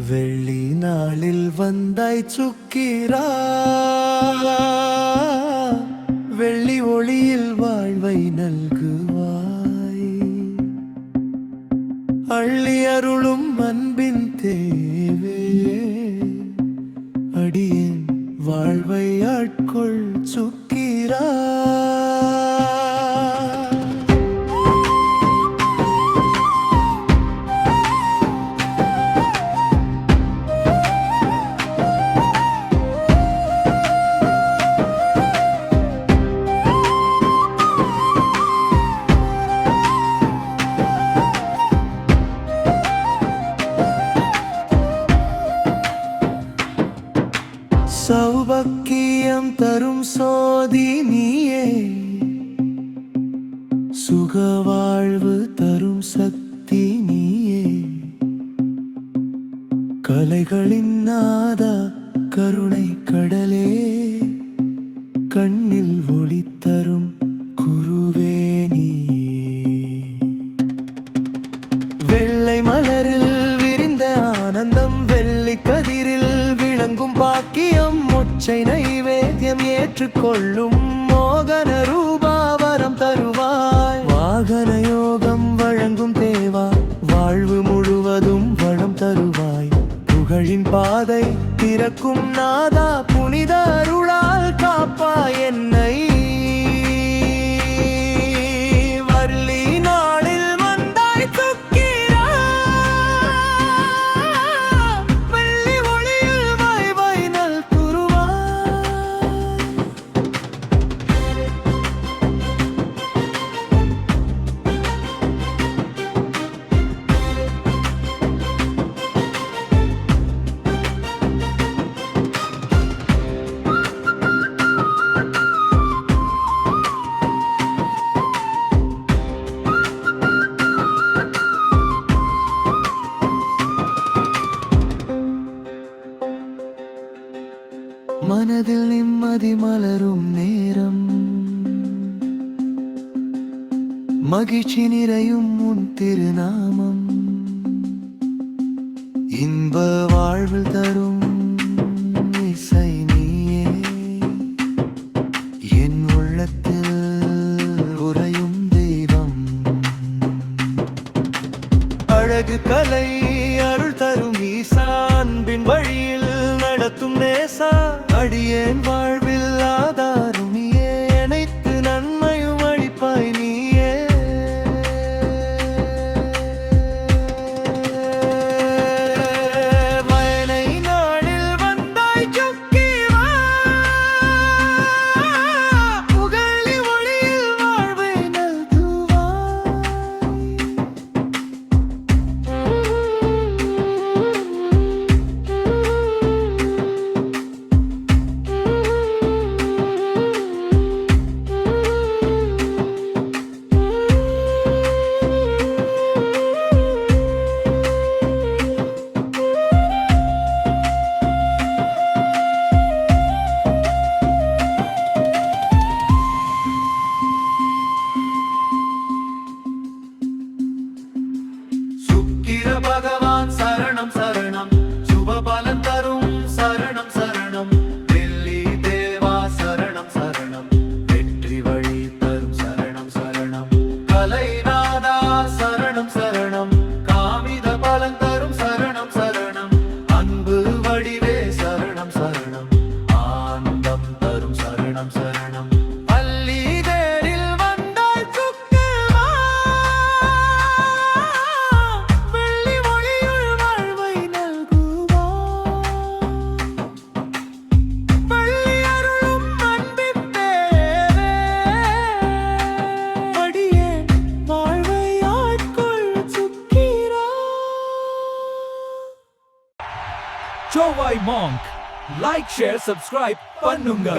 வெள்ளி நாளில் வந்தாய் சுக்கிரா, வெள்ளி ஒளியில் வாழ்வை நல்குவாய். அள்ளி அருளும் அன்பின் தேவே, அடியேன் வாழ்வை ஆட்கொள் சுக்கிரா. சௌபக்கியம் தரும் சோதி நீயே, சுகவாழ்வு தரும் சக்தி நீயே. கலைகளின் நாதா கருணை கடலே, கண்ணில் ஒளி தரும் குருவே நீயே. வெள்ளை மலரில் விரிந்த ஆனந்தம், வெள்ளி கதிரில் விளங்கும் பாக்கியம், மொச்சை நைவேத்தியம் ஏற்றுக்கொள்ளும் மோகன ரூபாவரம் தருவாய். வாகன யோகம் வழங்கும் தேவா, வாழ்வு முழுவதும் வளம் தருவாய். புகழின் பாதை திறக்கும் நாதா, புனித அருளால் காப்பாய் என்னை. மனதில் நிம்மதி மலரும் நேரம், மகிழ்ச்சி நிறையும் உன் திருநாமம். இன்ப வாழ்வில் தரும் இசை நீயே, என் உள்ளத்தில் உறையும் தெய்வம். அழகு கலை அருள் தரும் ஈசா, அன்பின் வழியில் நடத்தும் நேசா. அடியேன் வாழ்வில் ஆதாரும் நீயே, அனைத்து நன்மையும் அளிப்பாய் நீயே. வயனை நாளில் வந்தாய் சுக்கிரா, புகழி ஒளியில் வாழ்வை நல்குவாய். சோவாய் மாங்க் லைக் ஷேர் சப்ஸ்கிரைப் பண்ணுங்க.